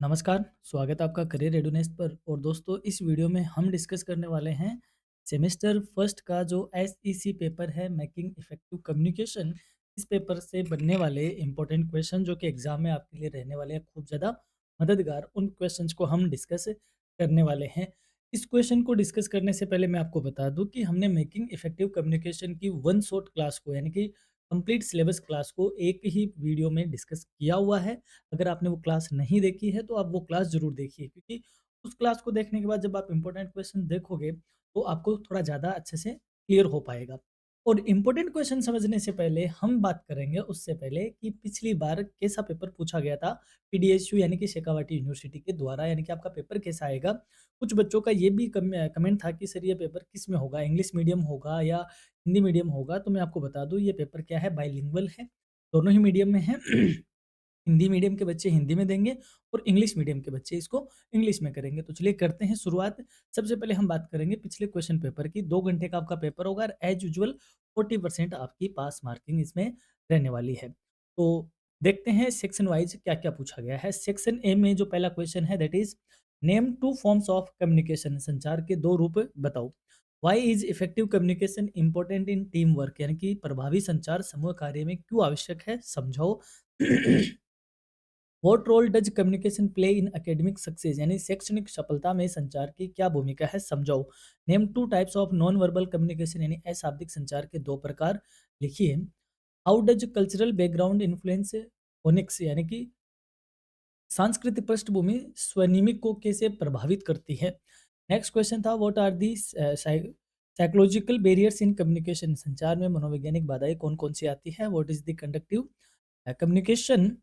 नमस्कार, स्वागत है आपका करियर रेडीनेस पर। और दोस्तों, इस वीडियो में हम डिस्कस करने वाले हैं सेमेस्टर फर्स्ट का जो एसईसी पेपर है, मेकिंग इफेक्टिव कम्युनिकेशन। इस पेपर से बनने वाले इंपॉर्टेंट क्वेश्चन जो कि एग्जाम में आपके लिए रहने वाले हैं खूब ज़्यादा मददगार, उन क्वेश्चंस को हम डिस्कस करने वाले हैं। इस क्वेश्चन को डिस्कस करने से पहले मैं आपको बता दूं कि हमने मेकिंग इफेक्टिव कम्युनिकेशन की वन शॉट क्लास को, यानी कि कंप्लीट सिलेबस क्लास को एक ही वीडियो में डिस्कस किया हुआ है। अगर आपने वो क्लास नहीं देखी है तो आप वो क्लास ज़रूर देखिए, क्योंकि उस क्लास को देखने के बाद जब आप इम्पोर्टेंट क्वेश्चन देखोगे तो आपको थोड़ा ज़्यादा अच्छे से क्लियर हो पाएगा। और इम्पोर्टेंट क्वेश्चन समझने से पहले हम बात करेंगे उससे पहले कि पिछली बार कैसा पेपर पूछा गया था पीडीएसयू यानी कि शेखावाटी यूनिवर्सिटी के द्वारा, यानी कि आपका पेपर कैसा आएगा। कुछ बच्चों का ये भी कमेंट था कि सर ये पेपर किस में होगा, इंग्लिश मीडियम होगा या हिंदी मीडियम होगा। तो मैं आपको बता दूं ये पेपर क्या है, बाइलिंगुअल है, दोनों ही मीडियम में है। हिंदी मीडियम के बच्चे हिंदी में देंगे और इंग्लिश मीडियम के बच्चे इसको इंग्लिश में करेंगे। तो चलिए करते हैं शुरुआत। सबसे पहले हम बात करेंगे पिछले क्वेश्चन पेपर की। 2 घंटे का आपका पेपर होगा और एज यूजुअल 40% आपकी पास मार्किंग इसमें रहने वाली है। तो देखते हैं सेक्शन वाइज क्या-क्या पूछा गया है। सेक्शन ए में जो पहला क्वेश्चन है that is name 2 forms of communication, संचार के 2 रूप बताओ। Why is effective communication important in team work, यानी कि प्रभावी संचार समूह कार्य में क्यों आवश्यक है, समझाओ। What role does communication play in academic success, यानी शैक्षणिक सफलता में संचार की क्या भूमिका है, समझाओ। Name two types of non verbal communication, यानी अशाब्दिक संचार के 2 प्रकार लिखिए। How does cultural background influence phoenix, यानी कि सांस्कृतिक पृष्ठभूमि स्वनिमिक को कैसे प्रभावित करती है। नेक्स्ट क्वेश्चन था what are the psychological barriers in communication, संचार में मनोवैज्ञानिक बाधाएं कौन कौन सी आती है। What is the conductive communication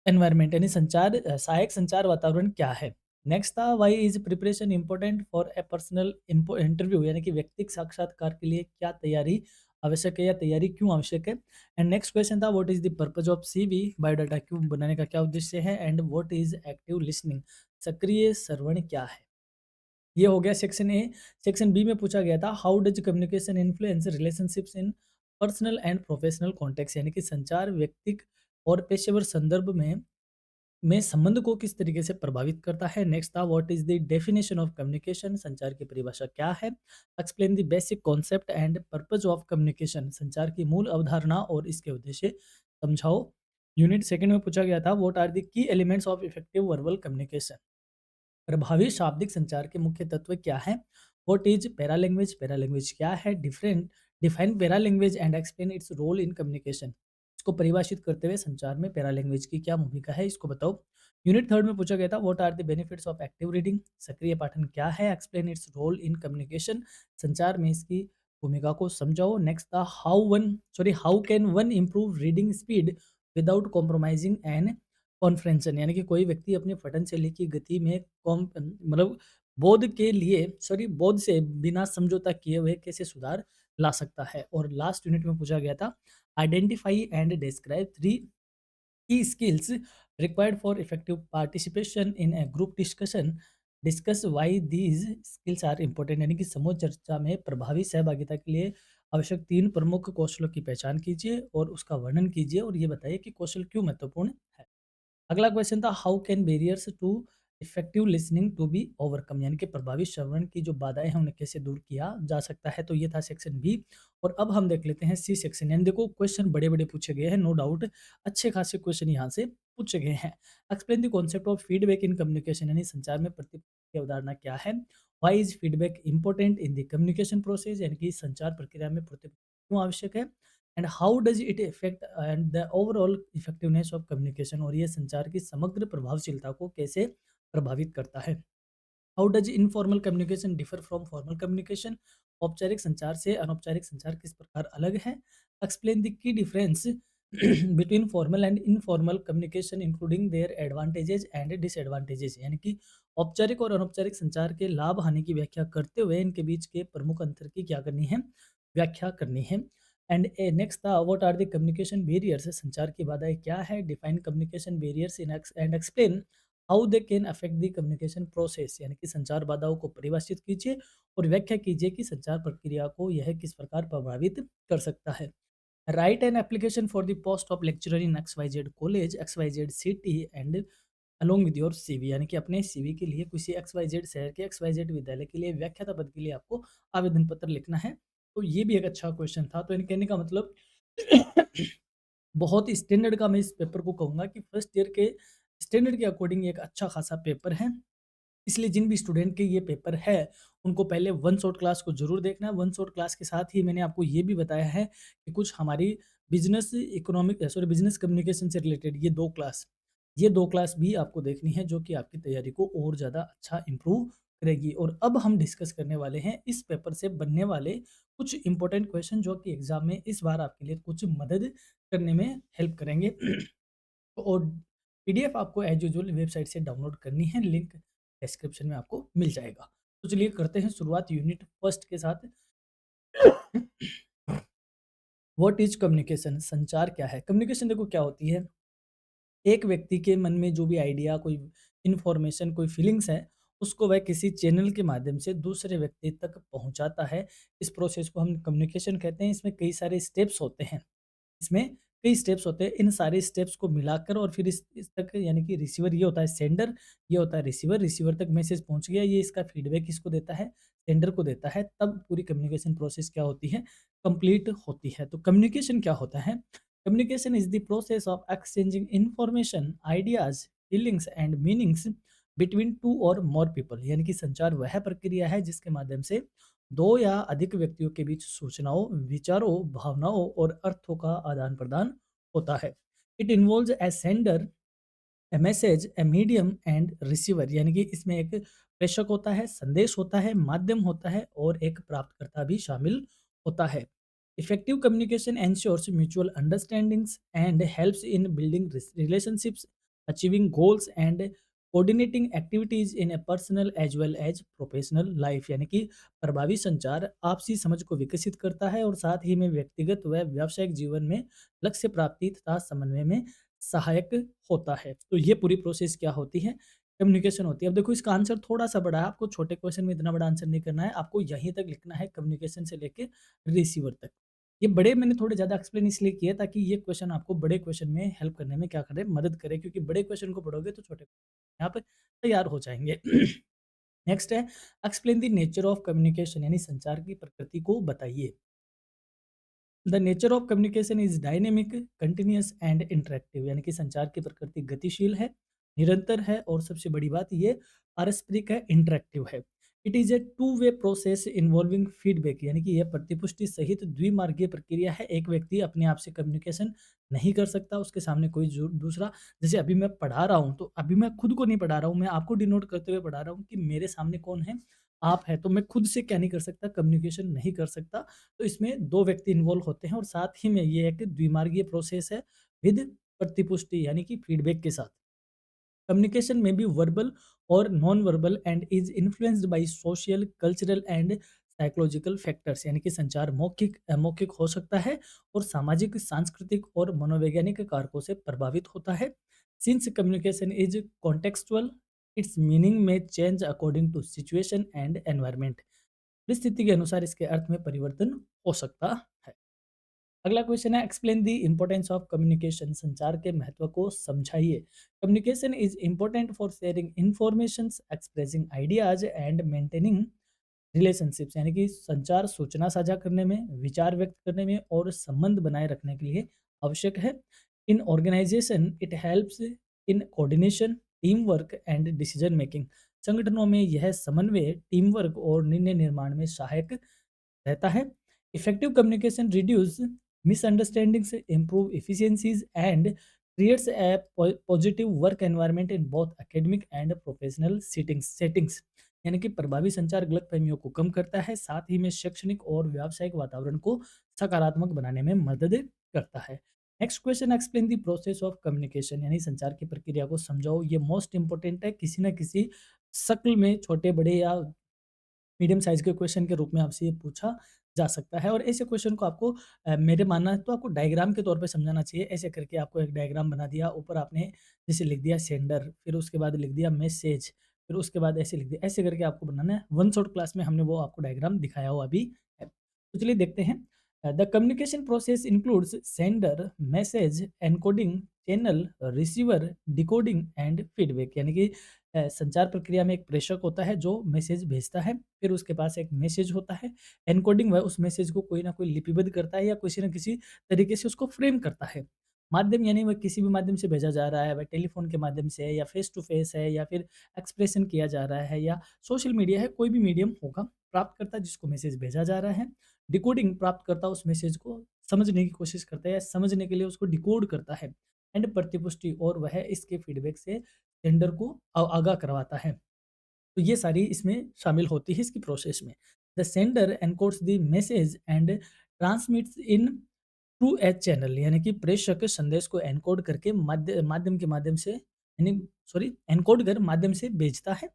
environment, यानी संचार सहायक संचार वातावरण क्या है। नेक्स्ट था why is preparation important for a personal interview, यानी कि व्यक्तिगत साक्षात्कार के लिए क्या तैयारी आवश्यक है या तैयारी क्यों आवश्यक है। एंड नेक्स्ट क्वेश्चन था what is the purpose of CV, biodata क्यों बनाने का क्या उद्देश्य है। And what is active listening, सक्रिय श्रवण क्या है। ये हो गया सेक्शन ए। सेक्शन बी में पूछा गया था how does communication influence relationships in personal and professional context, यानी कि संचार व्यक्तिगत और पेशेवर संदर्भ में संबंध को किस तरीके से प्रभावित करता है। नेक्स्ट था what is the definition of communication, संचार की परिभाषा क्या है। Explain the basic concept and purpose of communication, संचार की मूल अवधारणा और इसके उद्देश्य समझाओ। यूनिट सेकंड में पूछा गया था what are the key elements of effective verbal communication, प्रभावी शाब्दिक संचार के मुख्य तत्व क्या हैं। व्हाट इज पैरालैंग्वेज, पैरालैंग्वेज क्या है। Different define paralanguage and explain its role in communication, इसको परिभाषित करते हुए संचार में पैरालैंग्वेज की क्या भूमिका है, इसको बताओ। यूनिट थर्ड में पूछा गया था what are the benefits of active reading, सक्रिय पाठन क्या है। Explain its role in communication, संचार में इसकी भूमिका को समझाओ। नेक्स्ट था how can one improve reading speed without compromising and comprehension, यानी कि कोई व्यक्ति अपनी पठन शैली की गति में मतलब बोध से बिना समझौता किए हुए कैसे सुधार ला सकता है। और लास्ट यूनिट में पूछा गया था identify and describe 3 key skills required for effective participation in a group discussion, discuss why these skills are important, यानी कि समूह चर्चा में प्रभावी सहभागिता के लिए आवश्यक 3 प्रमुख कौशलों की पहचान कीजिए और उसका वर्णन कीजिए और ये बताइए कि कौशल क्यों महत्वपूर्ण है। अगला क्वेश्चन था how can barriers to effective listening to be overcome, यानी कि प्रभावी श्रवण की जो बाधाएं हैं उन्हें कैसे दूर किया जा सकता है। तो ये था सेक्शन बी। और अब हम देख लेते हैं सी सेक्शन, यानी देखो क्वेश्चन बड़े बड़े पूछे गए हैं, नो डाउट अच्छे खासे क्वेश्चन यहाँ से पूछे गए हैं। Explain the concept of feedback in communication, यानी संचार में प्रतिक्रिया की अवधारणा क्या है। Why is feedback important in the communication process, यानी कि संचार प्रक्रिया में प्रतिक्रिया क्यों आवश्यक है। And how does it effect and the overall effectiveness of communication, और ये संचार की समग्र प्रभावशीलता को कैसे प्रभावित करता है। How does informal communication differ from formal communication, औपचारिक संचार से अनौपचारिक संचार किस प्रकार अलग है। Explain the key difference between formal and informal communication including there advantages and disadvantages, यानी कि औपचारिक और अनौपचारिक संचार के लाभ हानि की व्याख्या करते हुए इनके बीच के प्रमुख अंतर की क्या करनी है, व्याख्या करनी है। एंड नेक्स्ट था what are the communication barriers, संचार की बाधाएं क्या है। Define communication barriers in and explain how they can affect the communication process, यानी कि संचार बाधाओं को परिभाषित कीजिए और व्याख्या कीजिए कि संचार प्रक्रिया को यह किस प्रकार प्रभावित कर सकता है। Right an application for the post of lecturer in XYZ college XYZ city and along with your CV, यानी कि अपने सीवी के लिए किसी XYZ शहर के XYZ विद्यालय के लिए व्याख्याता पद के लिए आपको आवेदन पत्र लिखना है। तो ये भी एक अच्छा क्वेश्चन था। तो इन कहने का मतलब बहुत स्टैंडर्ड का मैं इस पेपर को कहूँगा कि फर्स्ट ईयर के स्टैंडर्ड के अकॉर्डिंग एक अच्छा खासा पेपर है। इसलिए जिन भी स्टूडेंट के ये पेपर है, उनको पहले वन शॉट क्लास को ज़रूर देखना है। वन शॉट क्लास के साथ ही मैंने आपको ये भी बताया है कि कुछ हमारी बिज़नेस कम्युनिकेशन से रिलेटेड ये 2 क्लास भी आपको देखनी है, जो कि आपकी तैयारी को और ज़्यादा अच्छा इम्प्रूव करेगी। और अब हम डिस्कस करने वाले हैं इस पेपर से बनने वाले कुछ इंपॉर्टेंट क्वेश्चन, जो कि एग्ज़ाम में इस बार आपके लिए कुछ मदद करने में हेल्प करेंगे। और पीडीएफ आपको एज यूजुअल वेबसाइट से डाउनलोड करनी है, लिंक डिस्क्रिप्शन में आपको मिल जाएगा। तो चलिए करते हैं शुरुआत यूनिट फर्स्ट के साथ। What is communication? संचार क्या है? कम्युनिकेशन देखो क्या होती है, एक व्यक्ति के मन में जो भी आइडिया, कोई इन्फॉर्मेशन, कोई फीलिंग्स है, उसको वह किसी चैनल के माध्यम से दूसरे व्यक्ति तक पहुंचाता है। इस प्रोसेस को हम कम्युनिकेशन कहते हैं। इसमें कई सारे स्टेप्स होते हैं। इसमें कई स्टेप्स होते हैं। इन सारे स्टेप्स को मिलाकर और फिर इस तक, यानी कि रिसीवर ये होता है सेंडर, ये होता है रिसीवर, रिसीवर तक मैसेज पहुंच गया, ये इसका फीडबैक किसको देता है? सेंडर को देता है। तब पूरी कम्युनिकेशन प्रोसेस क्या होती है? कंप्लीट होती है। तो कम्युनिकेशन क्या होता है? Communication is the process of exchanging information, ideas, feelings and meanings between two और मोर पीपल, यानी कि संचार वह प्रक्रिया है जिसके माध्यम से दो या अधिक व्यक्तियों के बीच सूचनाओं, विचारों, भावनाओं और अर्थों का आदान प्रदान होता है। It involves A sender, A message, a medium and receiver, यानी कि इसमें एक प्रेषक होता है, संदेश होता है, माध्यम होता है और एक प्राप्तकर्ता भी शामिल होता है। Effective communication ensures mutual understandings and helps in building relationships, achieving goals and coordinating activities in a personal as well as professional life, यानी कि प्रभावी संचार आपसी समझ को विकसित करता है और साथ ही में व्यक्तिगत व व्यावसायिक जीवन में लक्ष्य प्राप्ति तथा समन्वय में सहायक होता है। तो ये पूरी प्रोसेस क्या होती है? कम्युनिकेशन होती है। अब देखो इसका आंसर थोड़ा-सा बड़ा है, आपको छोटे क्वेश्चन में इतना बड़ा आंसर नहीं करना है, आपको यहीं तक लिखना है कम्युनिकेशन से लेके रिसीवर तक। ये बड़े मैंने थोड़े ज़्यादा एक्सप्लेन इसलिए किए ताकि ये क्वेश्चन आपको बड़े क्वेश्चन में हेल्प करने में क्या करे? मदद करे, क्योंकि बड़े क्वेश्चन को पढ़ोगे तो छोटे आप तैयार हो जाएँगे। नेक्स्ट है, explain the nature of communication, यानी संचार की प्रकृति को बताइए। The nature of communication is dynamic, continuous and interactive, यानी कि संचार की प्रकृति गतिशील है, निरंतर है और सबसे बड़ी बात ये पारस्परिक है, इंटरेक्टिव है। It is a two way process involving feedback, यानी कि यह प्रतिपुष्टि सहित द्विमार्गीय प्रक्रिया है। एक व्यक्ति अपने आप से कम्युनिकेशन नहीं कर सकता, उसके सामने कोई दूसरा, जैसे अभी मैं पढ़ा रहा हूँ तो अभी मैं खुद को नहीं पढ़ा रहा हूँ, मैं आपको डिनोट करते हुए पढ़ा रहा हूँ कि मेरे सामने कौन है? आप है। तो मैं खुद से क्या नहीं कर सकता? कम्युनिकेशन नहीं कर सकता। तो इसमें 2 व्यक्ति इन्वॉल्व होते हैं और साथ ही में ये एक द्विमार्गीय प्रोसेस है विद प्रतिपुष्टि, यानी कि फीडबैक के साथ। कम्युनिकेशन में बी वर्बल और non verbal and is influenced by social, cultural and psychological factors, यानी कि संचार मौखिक, अमौखिक हो सकता है और सामाजिक, सांस्कृतिक और मनोवैज्ञानिक कारकों से प्रभावित होता है। Since communication is contextual, its meaning में change according to situation and environment, परिस्थिति के अनुसार इसके अर्थ में परिवर्तन हो सकता है। अगला क्वेश्चन है, explain the importance of communication, संचार के महत्व को समझाइए। Communication is important for sharing information, expressing ideas and maintaining relationships, यानी कि संचार सूचना साझा करने में, विचार व्यक्त करने में और संबंध बनाए रखने के लिए आवश्यक है। In organisation it helps in coordination, team work and decision making, संगठनों में यह समन्वय, टीम वर्क और निर्णय निर्माण में सहायक रहता है। Effective communication reduce misunderstandings, improve efficiencies and creates a positive work environment in both academic and professional settings, यानी कि प्रभावी संचार गलतफहमियों को कम करता है, साथ ही में शैक्षणिक और व्यावसायिक वातावरण को सकारात्मक बनाने में मदद करता है। Next question, explain the process of communication, यानी संचार की प्रक्रिया को समझाओ। ये मोस्ट इंपॉर्टेंट है, किसी न किसी शक्ल में छोटे बड़े या मीडियम साइज़ के क्वेश्चन के रूप में आपसे ये पूछा जा सकता है। और ऐसे क्वेश्चन को आपको मेरे मानना है तो आपको डायग्राम के तौर पे समझाना चाहिए। ऐसे करके आपको एक डायग्राम बना दिया, ऊपर आपने जैसे लिख दिया सेंडर, फिर उसके बाद लिख दिया मैसेज, फिर उसके बाद ऐसे लिख दिया। ऐसे करके आपको बनाना है। वन शॉट क्लास में हमने वो आपको डायग्राम दिखाया हुआ भी है। तो चलिए देखते हैं। The communication process includes sender, message, encoding, channel, receiver, decoding and feedback। यानी कि संचार प्रक्रिया में एक प्रेषक होता है जो मैसेज भेजता है, फिर उसके पास एक मैसेज होता है, एनकोडिंग वह उस मैसेज को कोई ना कोई लिपिबद्ध करता है या किसी न किसी तरीके से उसको फ्रेम करता है। माध्यम यानी वह किसी भी माध्यम से भेजा जा रहा है, वह टेलीफ़ोन के माध्यम से है या फ़ेस टू फ़ेस है या फिर एक्सप्रेशन किया जा रहा है या सोशल मीडिया है, कोई भी मीडियम होगा। प्राप्तकर्ता जिसको मैसेज भेजा जा रहा है, डिकोडिंग प्राप्तकर्ता उस मैसेज को समझने की कोशिश करता है या समझने के लिए उसको डिकोड करता है एंड प्रतिपुष्टि और वह इसके फीडबैक से सेंडर को आगाह करवाता है। तो ये सारी इसमें शामिल होती है इसकी प्रोसेस में। The sender encodes the message and transmits in through a channel. यानी कि प्रेषक संदेश को एनकोड करके माध्यम के माध्यम से यानी एनकोड कर माध्यम से भेजता है।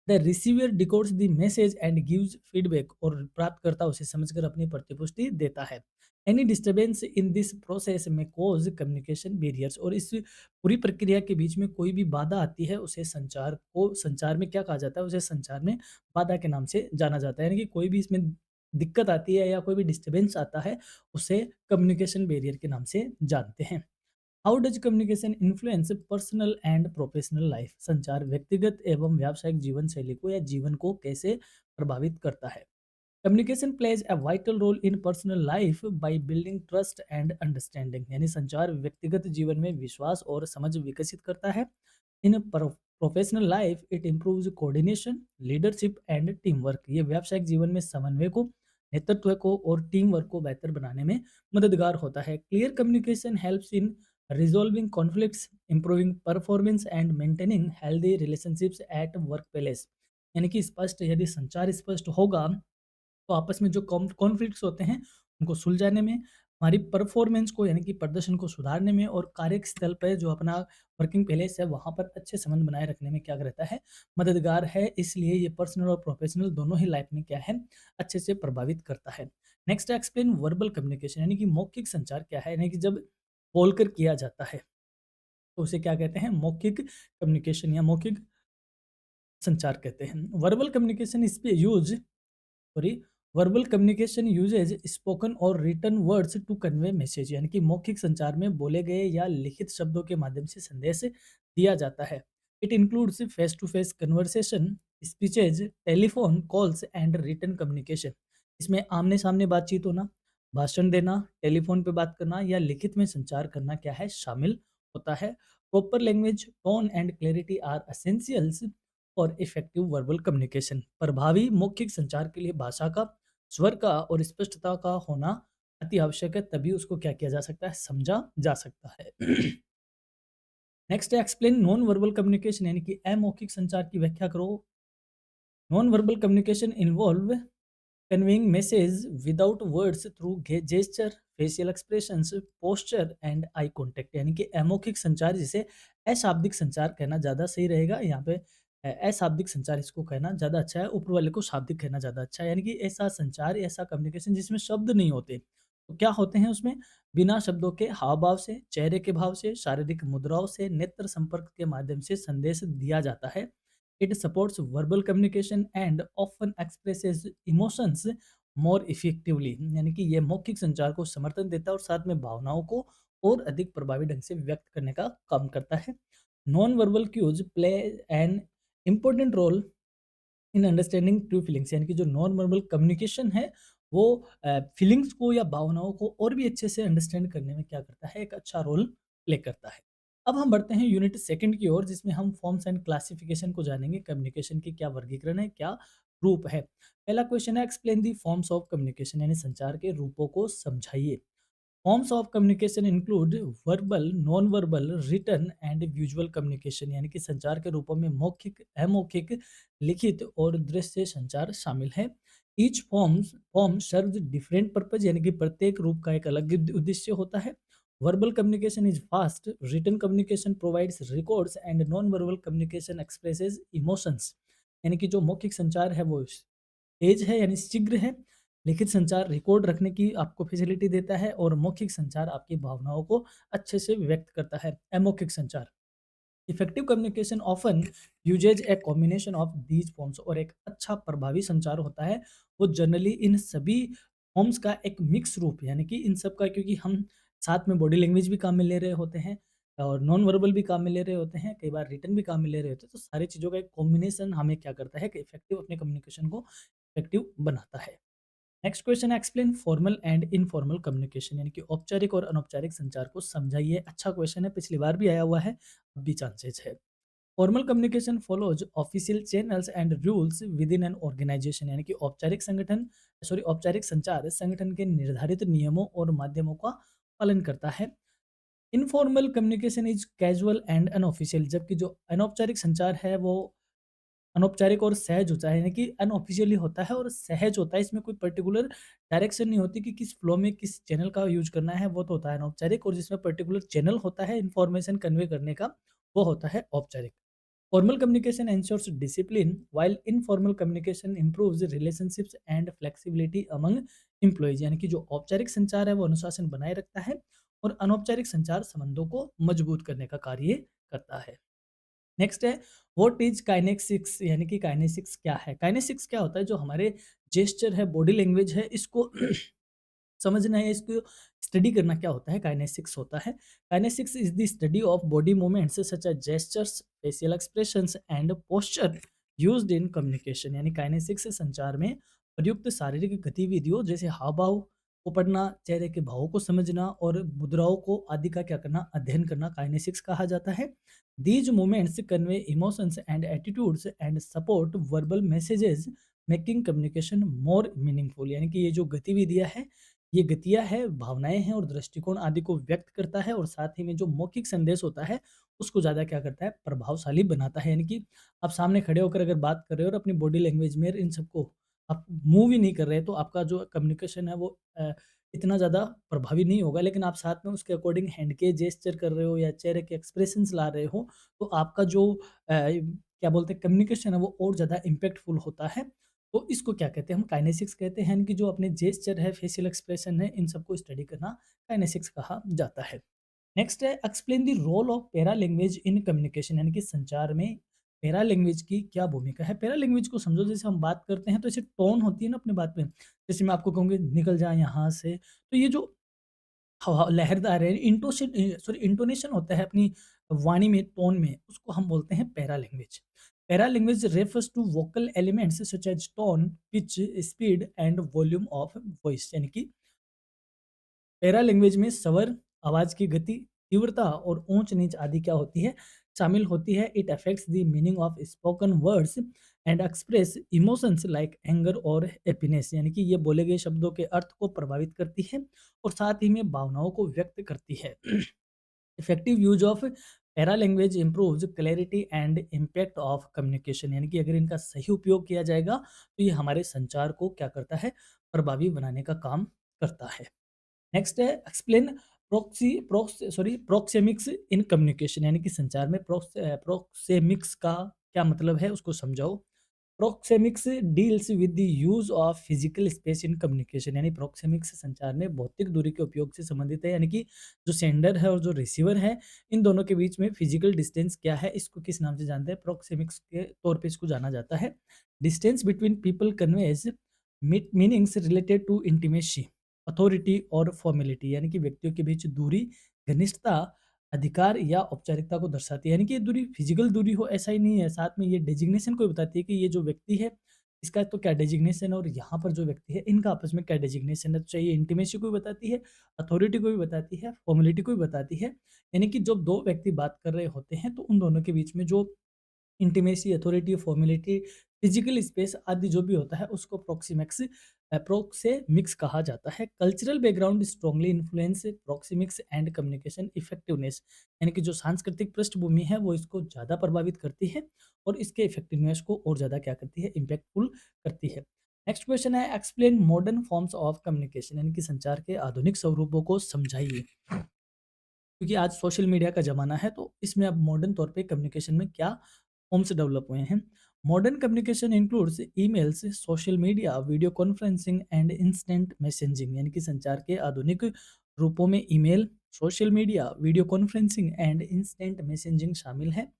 The receiver डिकोड्स the message and gives feedback और प्राप्तकर्ता उसे समझकर अपनी प्रतिपुष्टि देता है। Any disturbance in this process में कॉज कम्युनिकेशन बैरियर्स। और इस पूरी प्रक्रिया के बीच में कोई भी बाधा आती है उसे संचार में क्या कहा जाता है, उसे संचार में बाधा के नाम से जाना जाता है। यानी कि कोई भी इसमें दिक्कत आती है या कोई भी डिस्टर्बेंस आता है उसे कम्युनिकेशन बैरियर के नाम से जानते हैं। How does communication influence personal and professional life. संचार व्यक्तिगत एवं व्यावसायिक जीवन शैली को या जीवन को कैसे प्रभावित करता है। Communication plays a vital role in personal life by building trust and understanding. यानी संचार व्यक्तिगत जीवन में विश्वास और समझ विकसित करता है। In professional life it improves coordination, leadership and team work. ये व्यावसायिक जीवन में समन्वय को, नेतृत्व को और टीम वर्क को बेहतर बनाने में मददगार होता है। Clear communication helps in resolving conflicts, improving performance and maintaining healthy relationships at work place. यानी कि स्पष्ट यदि संचार स्पष्ट होगा तो आपस में जो कॉन्फ्लिक्ट्स होते हैं उनको सुलझाने में, हमारी परफॉर्मेंस को यानी कि प्रदर्शन को सुधारने में और कार्यस्थल पे जो अपना वर्किंग प्लेस है वहाँ पर अच्छे संबंध बनाए रखने में क्या रहता है, मददगार है। इसलिए ये पर्सनल और प्रोफेशनल दोनों ही लाइफ में क्या है, अच्छे से प्रभावित करता है। Next explain verbal communication. यानी कि मौखिक संचार क्या है। यानी कि जब बोलकर किया जाता है तो उसे क्या कहते हैं, मौखिक कम्युनिकेशन या मौखिक संचार कहते हैं। वर्बल कम्युनिकेशन इस पे use sorry verbal communication uses spoken और written words to convey message. यानी कि मौखिक संचार में बोले गए या लिखित शब्दों के माध्यम से संदेश दिया जाता है। It includes face to face conversation, speeches, telephone calls and written communication. इसमें आमने सामने बातचीत होना, भाषण देना, टेलीफोन पे बात करना या लिखित में संचार करना क्या है, शामिल होता है। Proper language, tone and clarity are essentials और इफेक्टिव वर्बल कम्युनिकेशन। प्रभावी मौखिक संचार के लिए भाषा का, स्वर का और स्पष्टता का होना अति आवश्यक है, तभी उसको क्या किया जा सकता है, समझा जा सकता है। Next explain non verbal communication. यानी कि अमौखिक संचार की व्याख्या करो। Non verbal communication involve conveying message without words through gesture, facial expressions, posture and eye contact। यानी कि अमौखिक संचार जिसे अशाब्दिक संचार कहना ज़्यादा सही रहेगा। यहाँ पे अशाब्दिक संचार इसको कहना ज़्यादा अच्छा है, ऊपर वाले को शाब्दिक कहना ज़्यादा अच्छा है। यानी कि ऐसा संचार, ऐसा कम्युनिकेशन जिसमें शब्द नहीं होते। तो क्या होते हैं उसमें, बिना शब्दों के हाव भाव से, चेहरे के भाव से, शारीरिक मुद्राओं से, नेत्र संपर्क के माध्यम से संदेश दिया जाता है। It supports verbal communication and often expresses emotions more effectively। यानी कि ये मौखिक संचार को समर्थन देता है और साथ में भावनाओं को और अधिक प्रभावी ढंग से व्यक्त करने का काम करता है। Non verbal cues play an important role in understanding true feelings. यानी कि जो नॉन वर्बल कम्युनिकेशन है वो फीलिंग्स को या भावनाओं को और भी अच्छे से अंडरस्टैंड करने में क्या करता है, एक अच्छा रोल प्ले करता है। अब हम बढ़ते हैं यूनिट सेकंड की ओर, जिसमें हम फॉर्म्स एंड क्लासिफिकेशन को जानेंगे। कम्युनिकेशन की क्या वर्गीकरण है, क्या रूप है। पहला क्वेश्चन है explain the forms of communication. यानी संचार के रूपों को समझाइए। Forms of communication include verbal, non verbal, written and visual communication. यानी कि संचार के रूपों में मौखिक, अमौखिक, लिखित और दृश्य संचार शामिल है। Each form serves different purpose. यानी कि प्रत्येक रूप का एक अलग उद्देश्य होता है। Verbal communication is fast, written communication provides records and non verbal communication expresses emotions. यानी कि जो मौखिक संचार है वो तेज है यानी शीघ्र है। लिखित संचार रिकॉर्ड रखने की आपको फैसिलिटी देता है और मौखिक संचार आपकी भावनाओं को अच्छे से व्यक्त करता है। अमौखिक संचार, effective communication often usage a combination of these forms. और एक अच्छा प्रभावी संचार होता है वो जनरली इन सभी फॉर्म्स का एक मिक्स रूप, यानी कि इन सब का, क्योंकि हम साथ में बॉडी लैंग्वेज भी काम में ले रहे होते हैं और नॉन वर्बल भी काम में ले रहे होते हैं, कई बार रिटन भी काम में ले रहे होते हैं, तो सारी चीज़ों का एक कॉम्बिनेशन हमें क्या करता है कि इफेक्टिव अपने कम्युनिकेशन को इफेक्टिव बनाता है। नेक्स्ट क्वेश्चन है, explain formal and informal communication, यानी कि औपचारिक और अनौपचारिक संचार को समझाइए। अच्छा क्वेश्चन है, पिछली बार भी आया हुआ है, अब भी चांसेस है। Formal communication follows official channels and rules within an organisation, यानी कि औपचारिक संचार संगठन के निर्धारित नियमों और माध्यमों का पालन करता है। Informal communication is casual and unofficial, जबकि जो अनौपचारिक संचार है वो अनौपचारिक और सहज होता है, यानी कि अनऑफिशियली होता है और सहज होता है। इसमें कोई पर्टिकुलर डायरेक्शन नहीं होती कि किस फ्लो में किस चैनल का यूज करना है, वो तो होता है अनौपचारिक, और जिसमें पर्टिकुलर चैनल होता है इन्फॉर्मेशन कन्वे करने का, वो होता है औपचारिक। Formal communication ensures discipline, while informal communication improves relationships and flexibility among employees, यानी कि जो औपचारिक संचार है वो अनुशासन बनाए रखता है और अनौपचारिक संचार संबंधों को मजबूत करने का कार्य करता है। नेक्स्ट है, व्हाट इज काइनेसिक्स, यानी कि काइनेसिक्स क्या है। काइनेसिक्स क्या होता है, जो हमारे जेस्चर है, बॉडी लैंग्वेज है, इसको समझना है, इसको स्टडी करना क्या होता है, काइनेसिक्स होता है। Kinesics is the study of body movements such as gestures, facial expressions and posture used in communication, यानी काइनेसिक्स संचार में प्रयुक्त शारीरिक गतिविधियों जैसे हाव भाव को पढ़ना, चेहरे के भावों को समझना और मुद्राओं को आदि का क्या करना, अध्ययन करना, काइनेसिक्स कहा जाता है। These movements convey emotions and attitudes and support verbal messages, making communication more meaningful, यानी कि ये जो गतिविधियां हैं, ये गतियाँ हैं, भावनाएँ हैं और दृष्टिकोण आदि को व्यक्त करता है और साथ ही में जो मौखिक संदेश होता है, उसको ज़्यादा क्या करता है, प्रभावशाली बनाता है। यानी कि आप सामने खड़े होकर अगर बात कर रहे हो और अपनी बॉडी लैंग्वेज में इन सबको आप मूव ही नहीं कर रहे, तो आपका जो कम्युनिकेशन है वो इतना ज़्यादा प्रभावी नहीं होगा। लेकिन आप साथ में उसके अकॉर्डिंग हैंड के जेस्चर कर रहे हो या चेहरे के एक्सप्रेशंस ला रहे हो, तो आपका जो क्या बोलते हैं, कम्युनिकेशन है वो और ज़्यादा इम्पैक्टफुल होता है। तो इसको क्या कहते हैं, हम काइनेसिक्स कहते हैं, यानी कि जो अपने जेस्चर है, फेशियल एक्सप्रेशन है, इन सबको स्टडी करना काइनेसिक्स कहा जाता है। नेक्स्ट है, explain the role of paralanguage in communication, यानी कि संचार में पैरा लैंग्वेज की क्या भूमिका है। पैरा लैंग्वेज को समझो, जैसे हम बात करते हैं तो ऐसे टोन होती है ना अपनी बात में, जैसे मैं आपको कहूँगी निकल जा यहाँ से, तो ये जो हवा लहरदार है, इंटोनेशन होता है अपनी वाणी में, टोन में, उसको हम बोलते हैं paralanguage. Paralanguage refers to vocal elements such as tone, pitch, speed and volume of voice, यानी कि पैरा लैंग्वेज में स्वर, आवाज की गति, तीव्रता और ऊंच नीच आदि क्या होती है, शामिल होती है। It affects the meaning of spoken words and express emotions like anger और हैप्पीनेस, यानी कि ये बोले गए शब्दों के अर्थ को प्रभावित करती है और साथ ही में भावनाओं को व्यक्त करती है। Effective use of para language improves clarity and impact of communication, यानी कि अगर इनका सही उपयोग किया जाएगा तो ये हमारे संचार को क्या करता है, प्रभावी बनाने का काम करता है। नेक्स्ट है, एक्सप्लेन प्रोक्सेमिक्स इन कम्युनिकेशन, यानी कि संचार में प्रोक्सेमिक्स का क्या मतलब है, उसको समझाओ। Proxemics deals with the use of physical space in communication, यानी प्रोक्सेमिक्स संचार में भौतिक दूरी के उपयोग से संबंधित है, यानी कि जो सेंडर है और जो रिसीवर है, इन दोनों के बीच में फिजिकल डिस्टेंस क्या है, इसको किस नाम से जानते हैं, प्रोक्सेमिक्स के तौर पे इसको जाना जाता है। Distance between people conveys meanings related to intimacy, authority और फॉर्मेलिटी, यानी कि व्यक्तियों के बीच दूरी घनिष्ठता, अधिकार या औपचारिकता को दर्शाती है। यानी कि ये दूरी फिजिकल दूरी हो ऐसा ही नहीं है, साथ में ये डेजिग्नेशन को भी बताती है कि ये जो व्यक्ति है, इसका तो क्या डेजिग्नेशन है और यहाँ पर जो व्यक्ति है, इनका आपस में क्या डेजिग्नेशन है। तो चाहिए इंटीमेसी को भी बताती है, अथॉरिटी को भी बताती है, फॉर्मेलिटी को भी बताती है। यानी कि जब दो व्यक्ति बात कर रहे होते हैं, तो उन दोनों के बीच में जो intimacy, authority, formality, physical space आदि जो भी होता है, उसको प्रोक्सेमिक्स कहा जाता है। Cultural background strongly influence proxemics and communication effectiveness, यानी कि जो सांस्कृतिक पृष्ठभूमि है वो इसको ज़्यादा प्रभावित करती है और इसके इफेक्टिवनेस को और ज़्यादा क्या करती है, इम्पैक्टफुल करती है। नेक्स्ट क्वेश्चन है, explain modern forms of communication, यानी कि संचार के आधुनिक स्वरूपों को समझाइए। क्योंकि आज सोशल मीडिया का ज़माना है, तो इसमें अब मॉडर्न तौर पे कम्युनिकेशन में क्या फॉर्म्स डेवलप हुए हैं। Modern communication includes emails, social media, video conferencing and instant messaging, यानी कि संचार के आधुनिक रूपों में email, social media, video conferencing and instant messaging शामिल है।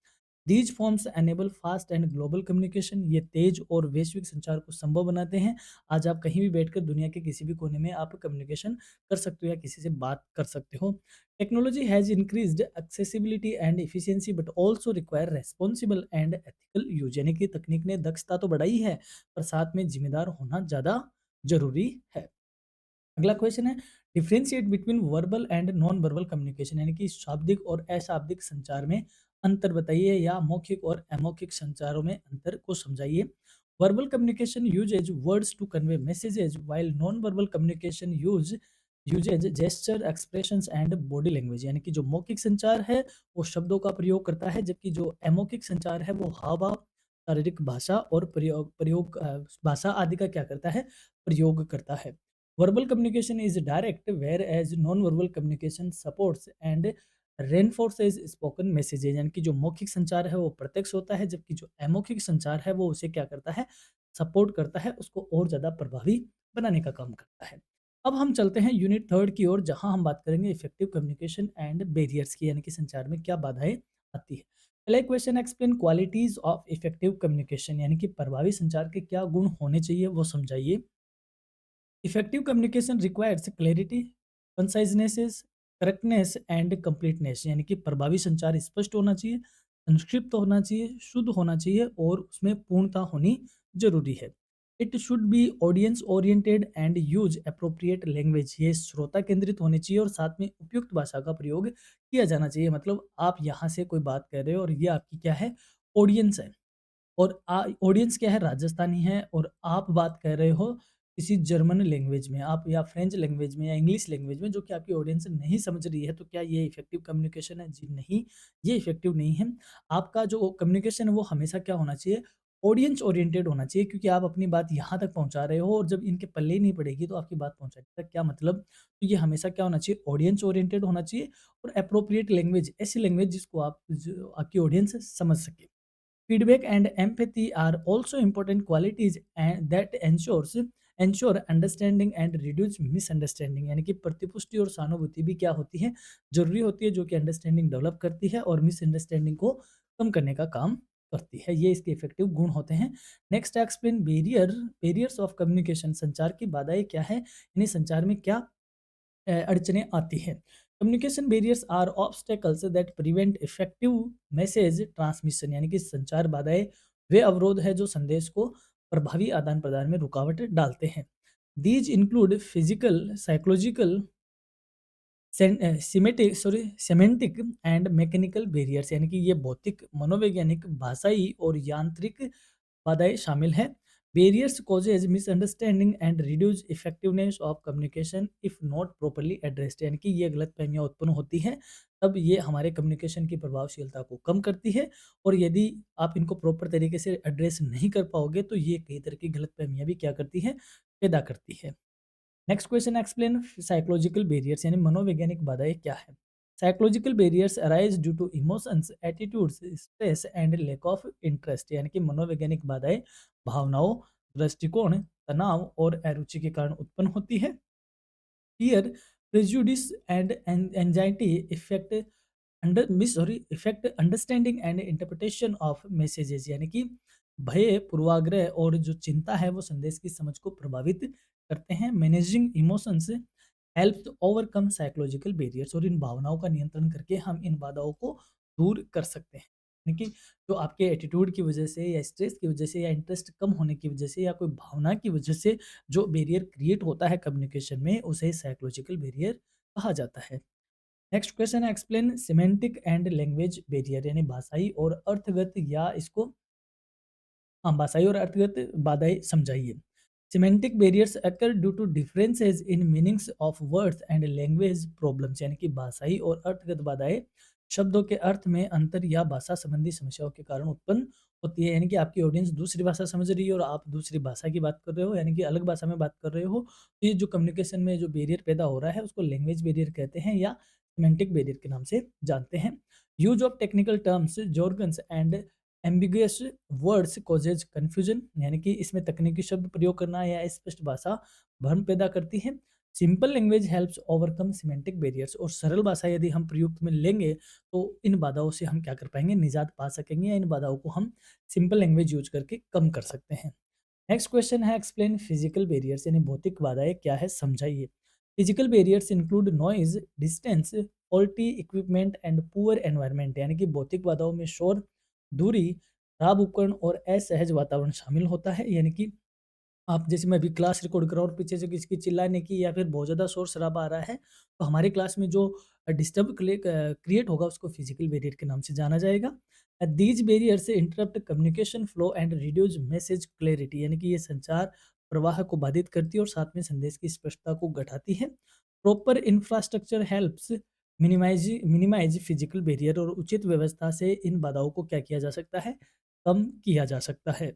These forms enable fast and global communication, ये तेज और वैश्विक संचार को संभव बनाते हैं। आज आप कहीं भी बैठकर दुनिया के किसी भी कोने में आप कम्युनिकेशन कर सकते हो या किसी से बात कर सकते हो। Technology has increased accessibility and efficiency but also require responsible and ethical use, यानी कि तकनीक ने दक्षता तो बढ़ाई है पर साथ में जिम्मेदार होना ज़्यादा ज़रूरी है। अगला क्वेश्चन है, differentiate between verbal and non verbal communication, यानी कि शाब्दिक और अशाब्दिक संचार में अंतर बताइए या मौखिक और अमौखिक संचारों में अंतर को समझाइए। Verbal communication uses words to convey messages while non verbal communication uses gesture expressions and body language, यानी कि जो मौखिक संचार है वो शब्दों का प्रयोग करता है, जबकि जो अमौखिक संचार है वो हाव भाव, शारीरिक भाषा और प्रयोग प्रयोग भाषा आदि का क्या करता है, प्रयोग करता है। Verbal communication is direct, whereas non-verbal communication supports and reinforces spoken messages, यानी कि जो मौखिक संचार है वो प्रत्यक्ष होता है, जबकि जो अमौखिक संचार है वो उसे क्या करता है, सपोर्ट करता है, उसको और ज़्यादा प्रभावी बनाने का काम करता है। अब हम चलते हैं यूनिट थर्ड की ओर, जहां हम बात करेंगे इफेक्टिव कम्युनिकेशन एंड बैरियर्स की, यानी कि संचार में क्या बाधाएं आती है। पहला question, explain qualities of effective communication, यानी कि प्रभावी संचार के क्या गुण होने चाहिए वो समझाइए। Effective communication requires clarity, conciseness, correctness and completeness, यानी कि प्रभावी संचार स्पष्ट होना चाहिए, संक्षिप्त होना चाहिए, शुद्ध होना चाहिए और उसमें पूर्णता होनी जरूरी है। It should be audience oriented and use appropriate language, ये श्रोता केंद्रित होनी चाहिए और साथ में उपयुक्त भाषा का प्रयोग किया जाना चाहिए। मतलब आप यहाँ से कोई बात कर रहे हो और ये आपकी क्या है, ऑडियंस है, और ऑडियंस क्या है, राजस्थानी है, और आप बात कर रहे हो किसी जर्मन लैंग्वेज में, आप या फ्रेंच लैंग्वेज में या इंग्लिश लैंग्वेज में, जो कि आपकी ऑडियंस नहीं समझ रही है, तो क्या ये इफेक्टिव कम्युनिकेशन है? जी नहीं, ये इफेक्टिव नहीं है। आपका जो कम्युनिकेशन है वो हमेशा क्या होना चाहिए, ऑडियंस ओरिएंटेड होना चाहिए, क्योंकि आप अपनी बात यहाँ तक पहुँचा रहे हो और जब इनके पल्ले ही नहीं पड़ेगी तो आपकी बात पहुँचाने का क्या मतलब। तो ये हमेशा क्या होना चाहिए, ऑडियंस ओरिएंटेड होना चाहिए, और अप्रोप्रिएट लैंग्वेज, ऐसी लैंग्वेज जिसको आप आपकी ऑडियंस समझ सके। Feedback and empathy are also important qualities and that ensure understanding and reduce misunderstanding, यानी कि प्रतिपुष्टि और सहानुभूति भी क्या होती है, जरूरी होती है, जो कि अंडरस्टैंडिंग डेवलप करती है और मिसअंडरस्टैंडिंग को कम करने का काम करती है। ये इसके इफेक्टिव गुण होते हैं। Next, explain barriers of communication, संचार की बाधाएं क्या है, यानी संचार में क्या अड़चनें आती हैं। Communication barriers are obstacles that prevent effective message transmission, यानी कि संचार बाधाएं वे अवरोध है जो संदेश को प्रभावी आदान प्रदान में रुकावट डालते हैं। These include physical, psychological, semantic and mechanical barriers, यानी कि ये भौतिक, मनोवैज्ञानिक, भाषाई और यांत्रिक बाधाएं शामिल हैं। Barriers causes misunderstanding and reduce effectiveness of communication if not properly addressed, यानी कि ये गलतफहमियां उत्पन्न होती हैं, तब ये हमारे कम्युनिकेशन की प्रभावशीलता को कम करती है, और यदि आप इनको प्रॉपर तरीके से एड्रेस नहीं कर पाओगे तो ये कई तरह की गलतफहमियां भी क्या करती है, पैदा करती है। Next question, explain psychological barriers, यानी मनोवैज्ञानिक बाधाएं क्या है। Psychological barriers arise due to emotions, attitudes, stress and lack of interest, यानी कि मनोवैज्ञानिक बाधाएं भावनाओं, दृष्टिकोण, तनाव और अरुचि के कारण उत्पन्न होती है। Fear, prejudice and anxiety effect effect understanding and interpretation of messages, यानी कि भय, पूर्वाग्रह और जो चिंता है वो संदेश की समझ को प्रभावित करते हैं। Managing emotions helps overcome psychological barriers, और इन भावनाओं का नियंत्रण करके हम इन बाधाओं को दूर कर सकते हैं। यानी कि जो आपके एटीट्यूड की वजह से या स्ट्रेस की वजह से या इंटरेस्ट कम होने की वजह से या कोई भावना की वजह से जो बैरियर क्रिएट होता है कम्युनिकेशन में, उसे साइकोलॉजिकल बैरियर कहा जाता है। नेक्स्ट क्वेश्चन है, explain semantic and language barrier, यानी भाषाई और अर्थगत, या इसको हाँ, भाषाई और अर्थगत बाधाएं समझाइए। Semantic barriers occur due to differences in meanings of words and language problems, यानी कि भाषाई और अर्थगत बाधाएं शब्दों के अर्थ में अंतर या भाषा संबंधी समस्याओं के कारण उत्पन्न होती है, यानी कि आपकी ऑडियंस दूसरी भाषा समझ रही है और आप दूसरी भाषा की बात कर रहे हो, यानी कि अलग भाषा में बात कर रहे हो, तो ये जो कम्युनिकेशन में जो बैरियर पैदा हो रहा है उसको लैंग्वेज बैरियर कहते हैं या सिमेंटिक बैरियर के नाम से जानते हैं। Use of technical terms, jargons and ambiguous words causes confusion, यानी कि इसमें तकनीकी शब्द प्रयोग करना या स्पष्ट भाषा भ्रम पैदा करती है। Simple language helps overcome semantic barriers, और सरल भाषा यदि हम प्रयुक्त में लेंगे तो इन बाधाओं से हम क्या कर पाएंगे, निजात पा सकेंगे, या इन बाधाओं को हम सिंपल लैंग्वेज यूज करके कम कर सकते हैं। नेक्स्ट क्वेश्चन है एक्सप्लेन फिजिकल बैरियर्स, यानी भौतिक बाधाएं क्या है, समझाइए। Physical barriers include noise, distance, faulty equipment and poor environment, यानी कि भौतिक बाधाओं में शोर, दूरी, खराब उपकरण और असहज वातावरण शामिल होता है। यानी कि आप जैसे मैं अभी क्लास रिकॉर्ड कर रहा हूँ और पीछे से किसी की चिल्लाने की या फिर बहुत ज़्यादा शोर-शराबा आ रहा है, तो हमारी क्लास में जो डिस्टर्ब क्रिएट होगा उसको फिजिकल बैरियर के नाम से जाना जाएगा। These barriers interrupt communication flow and reduce message clarity, यानी कि ये संचार प्रवाह को बाधित करती है और साथ में संदेश की स्पष्टता को घटाती है। Proper infrastructure helps minimize physical barrier, और उचित व्यवस्था से इन बाधाओं को क्या किया जा सकता है, कम किया जा सकता है।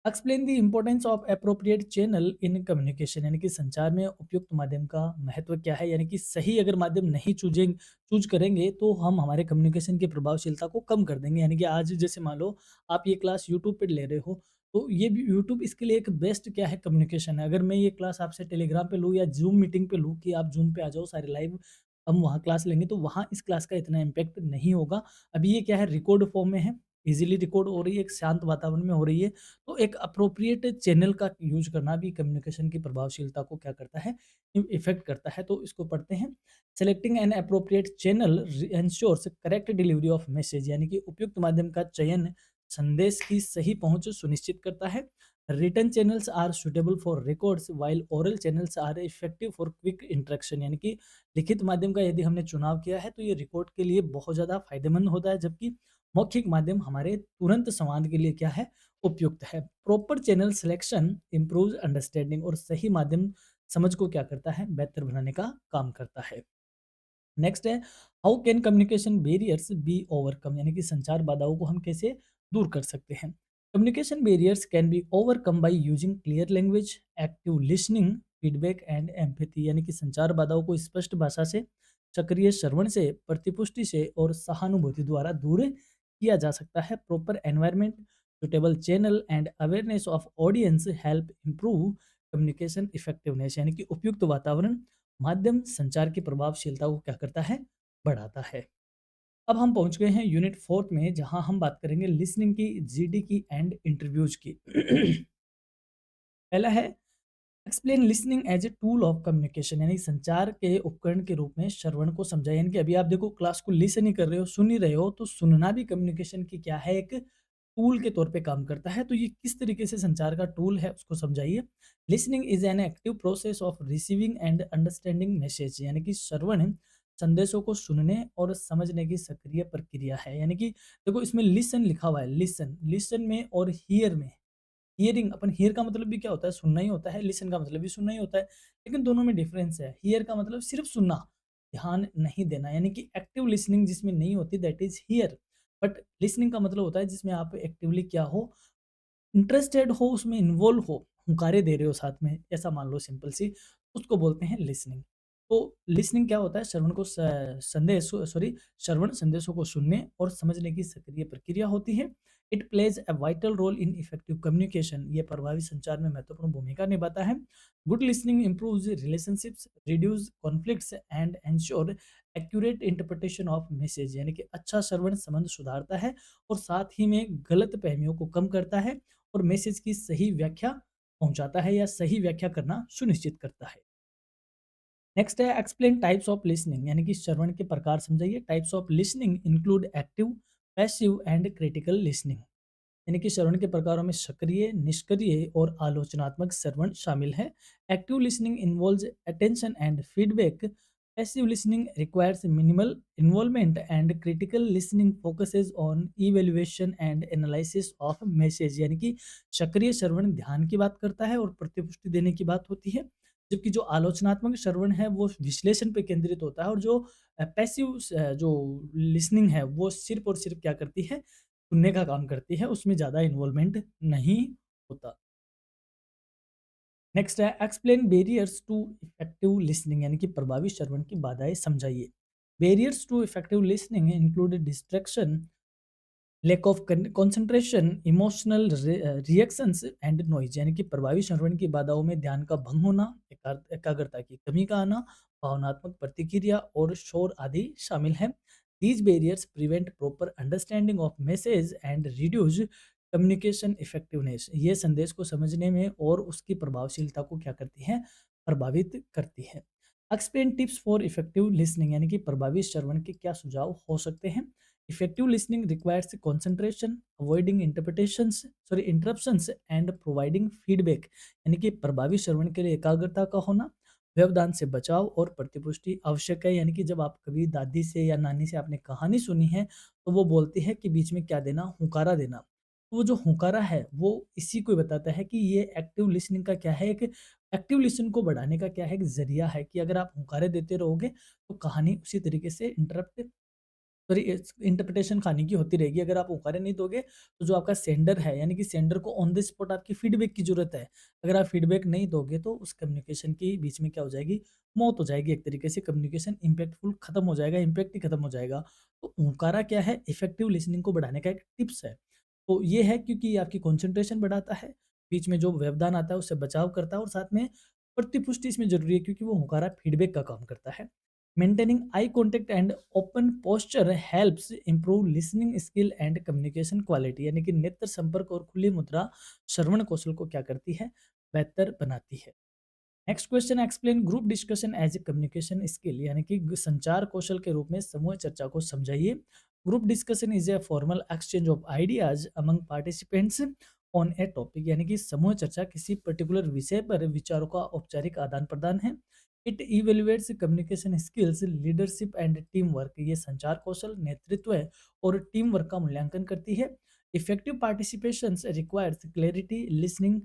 Explain the importance of appropriate channel in communication, यानी कि संचार में उपयुक्त माध्यम का महत्व क्या है, यानी कि सही अगर माध्यम नहीं चूज करेंगे तो हम हमारे कम्युनिकेशन की प्रभावशीलता को कम कर देंगे। यानी कि आज जैसे मान लो आप ये क्लास यूट्यूब पे ले रहे हो, तो ये भी यूट्यूब इसके लिए एक बेस्ट क्या है, कम्युनिकेशन है। अगर मैं ये क्लास आपसे टेलीग्राम पे लूँ या जूम मीटिंग पे लूँ कि आप जूम पे आ जाओ सारे लाइव, हम वहाँ क्लास लेंगे, तो वहाँ इस क्लास का इतना इम्पैक्ट नहीं होगा। अभी ये क्या है, रिकॉर्ड फॉर्म में है, इजीली रिकॉर्ड हो रही है, एक शांत वातावरण में हो रही है, तो एक अप्रोप्रिएट चैनल का यूज करना भी कम्युनिकेशन की प्रभावशीलता को क्या करता है, इफेक्ट करता है। तो इसको पढ़ते हैं। Selecting an appropriate channel ensures correct delivery of message, यानी कि उपयुक्त माध्यम का चयन संदेश की सही पहुंच सुनिश्चित करता है। Written channels are suitable for records while oral channels are effective for quick interaction, यानी कि लिखित माध्यम का यदि हमने चुनाव किया है तो ये रिकॉर्ड के लिए बहुत ज़्यादा फायदेमंद होता है, जबकि मौखिक माध्यम हमारे तुरंत संवाद के लिए क्या है, उपयुक्त है। Proper channel selection improves understanding, और सही माध्यम समझ को क्या करता है, बेहतर बनाने का काम करता है। नेक्स्ट है how can communication barriers B overcome, यानी कि संचार बाधाओं को हम कैसे दूर कर सकते हैं। Communication barriers can be overcome by using clear language, active listening, feedback and empathy, यानी कि संचार बाधाओं को स्पष्ट भाषा से, सक्रिय श्रवण से, प्रतिपुष्टि से और सहानुभूति द्वारा दूर किया जा सकता है। Proper environment, suitable channel and awareness of audience help improve communication effectiveness, यानी कि उपयुक्त वातावरण माध्यम संचार की प्रभावशीलता को क्या करता है, बढ़ाता है। अब हम पहुंच गए हैं यूनिट 4 में, जहां हम बात करेंगे लिसनिंग की, जीडी की एंड इंटरव्यूज की। पहला है explain listening as a tool of communication, यानी संचार के उपकरण के रूप में श्रवण को समझाएं। यानी कि अभी आप देखो क्लास को लिसन ही कर रहे हो, सुन ही रहे हो, तो सुनना भी कम्युनिकेशन की क्या है, एक टूल के तौर पे काम करता है। तो ये किस तरीके से संचार का टूल है उसको समझाइए। Listening is an active process of receiving end understanding message, यानी कि श्रवण संदेशों को सुनने और समझने की सक्रिय प्रक्रिया है। यानी कि देखो इसमें लिसन लिखा हुआ है, लिसन लिसन में और हियर में, हियरिंग, अपन हियर का मतलब भी क्या होता है, सुनना ही होता है, लिसन का मतलब भी सुनना ही होता है, लेकिन दोनों में डिफरेंस है। हियर का मतलब सिर्फ सुनना, ध्यान नहीं देना, यानी कि एक्टिव लिसनिंग जिसमें नहीं होती that is here. But listening का मतलब होता है जिसमें आप एक्टिवली क्या हो, इंटरेस्टेड हो, उसमें इन्वॉल्व हो, हुंकारे दे रहे हो साथ में, ऐसा मान लो सिंपल सी, उसको बोलते हैं लिसनिंग। तो लिसनिंग क्या होता है, श्रवण को श्रवण संदेशों को सुनने और समझने की सक्रिय प्रक्रिया होती है। It plays a vital role in effective communication, ये प्रभावी संचार में महत्वपूर्ण भूमिका निभाता है। Good listening improves relationships, reduce conflicts and ensure accurate interpretation of message, यानी कि अच्छा श्रवण संबंध सुधारता है और साथ ही में गलत फहमियों को कम करता है और मैसेज की सही व्याख्या पहुंचाता है या सही व्याख्या करना सुनिश्चित करता है। नेक्स्ट है एक्सप्लेन टाइप्स ऑफ लिसनिंग, यानी कि श्रवण के प्रकार समझाइए। Types of listening include active, passive and critical listening, यानी कि श्रवण के प्रकारों में सक्रिय, निष्क्रिय और आलोचनात्मक श्रवण शामिल है। Active listening involves attention and feedback, passive listening requires minimal involvement and critical listening focuses on evaluation and analysis of message, यानी कि सक्रिय श्रवण ध्यान की बात करता है और प्रतिपुष्टि देने की बात होती है, जबकि जो आलोचनात्मक श्रवण है वो विश्लेषण पे केंद्रित होता है, और जो पैसिव जो लिसनिंग है वो सिर्फ और सिर्फ क्या करती है, सुनने का काम करती है, उसमें ज़्यादा इन्वॉल्वमेंट नहीं होता। नेक्स्ट है explain barriers to effective listening, यानी कि प्रभावी श्रवण की बाधाएं समझाइए। Barriers to effective listening include distraction, lack of concentration, emotional reactions and noise, यानी कि प्रभावी श्रवण की बाधाओं में ध्यान का भंग होना, एकाग्रता की कमी का आना, भावनात्मक प्रतिक्रिया और शोर आदि शामिल हैं। These barriers prevent proper understanding of message and reduce communication effectiveness. ये संदेश को समझने में और उसकी प्रभावशीलता को क्या करती है, प्रभावित करती है। Explain tips for effective listening, यानी कि प्रभावी श्रवण के क्या सुझाव हो सकते हैं। Effective listening requires concentration, avoiding interruptions and providing feedback, यानी कि प्रभावी श्रवण के लिए एकाग्रता का होना, व्यवधान से बचाव और प्रतिपुष्टि आवश्यक है। यानी कि जब आप कभी दादी से या नानी से आपने कहानी सुनी है, तो वो बोलती है कि बीच में क्या देना, हुंकारा देना। तो वो जो हुंकारा है, वो इसी को बताता है कि ये एक्टिव लिसनिंग का क्या है, एक एक्टिव लिसन को बढ़ाने का क्या है, एक जरिया है कि अगर आप हुंकारे देते रहोगे, तो कहानी उसी तरीके से सॉरी इंटरप्रिटेशन खाने की होती रहेगी। अगर आप उकारे नहीं दोगे, तो जो आपका सेंडर है, यानी कि सेंडर को ऑन द स्पॉट आपकी फीडबैक की ज़रूरत है। अगर आप फीडबैक नहीं दोगे, तो उस कम्युनिकेशन के बीच में क्या हो जाएगी, मौत हो जाएगी। एक तरीके से कम्युनिकेशन इम्पैक्टफुल खत्म हो जाएगा, इम्पैक्ट ही खत्म हो जाएगा। तो ओंकारा क्या है, इफेक्टिव लिसनिंग को बढ़ाने का एक टिप्स है। तो ये है क्योंकि ये आपकी कंसंट्रेशन बढ़ाता है, बीच में जो व्यवधान आता है उससे बचाव करता है, और साथ में प्रतिपुष्टि इसमें ज़रूरी है क्योंकि वो होकारा फीडबैक का काम करता है। Maintaining eye contact and open posture helps improve listening skill and communication quality, यानी कि नेत्र संपर्क और खुली मुद्रा श्रवण कौशल को क्या करती है, बेहतर बनाती है। Next question, explain group discussion as a communication skill, यानी कि संचार कौशल के रूप में समूह चर्चा को समझाइए। Group discussion is a formal exchange of ideas among participants on A topic, यानी कि समूह चर्चा किसी पर्टिकुलर विषय पर विचारों का औपचारिक आदान प्रदान है। It evaluates communication skills, leadership and team work, ये संचार कौशल, नेतृत्व है और टीम वर्क का मूल्यांकन करती है। Effective participation requires clarity, listening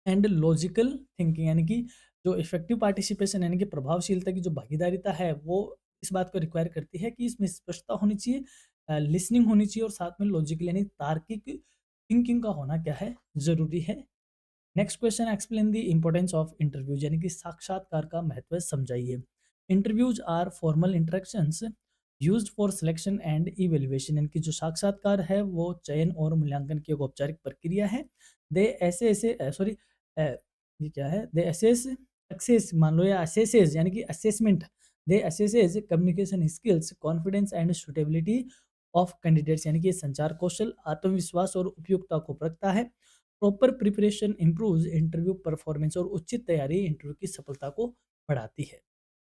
and logical thinking, यानी कि जो इफेक्टिव पार्टिसिपेशन यानी कि प्रभावशीलता की जो भागीदारिता है, वो इस बात को रिक्वायर करती है कि इसमें स्पष्टता होनी चाहिए, लिसनिंग होनी चाहिए, और साथ में लॉजिकल यानी तार्किक थिंकिंग का होना क्या है, ज़रूरी है। Next question, explain the importance of interviews, यानी कि साक्षात्कार का महत्व समझाइए। Interviews are formal interactions used for selection and evaluation, यानी कि जो साक्षात्कार है वो चयन और मूल्यांकन की एक औपचारिक प्रक्रिया है। दे ऐसे ऐसे सॉरी ये क्या है, दे असेस एक्सेस मान लो, या असेसेस यानी कि assessment, they assesses communication skills, confidence and suitability of candidates, यानी कि ये संचार कौशल, आत्मविश्वास और उपयुक्तता को परखता है। Proper preparation improves interview performance, और उचित तैयारी इंटरव्यू की सफलता को बढ़ाती है।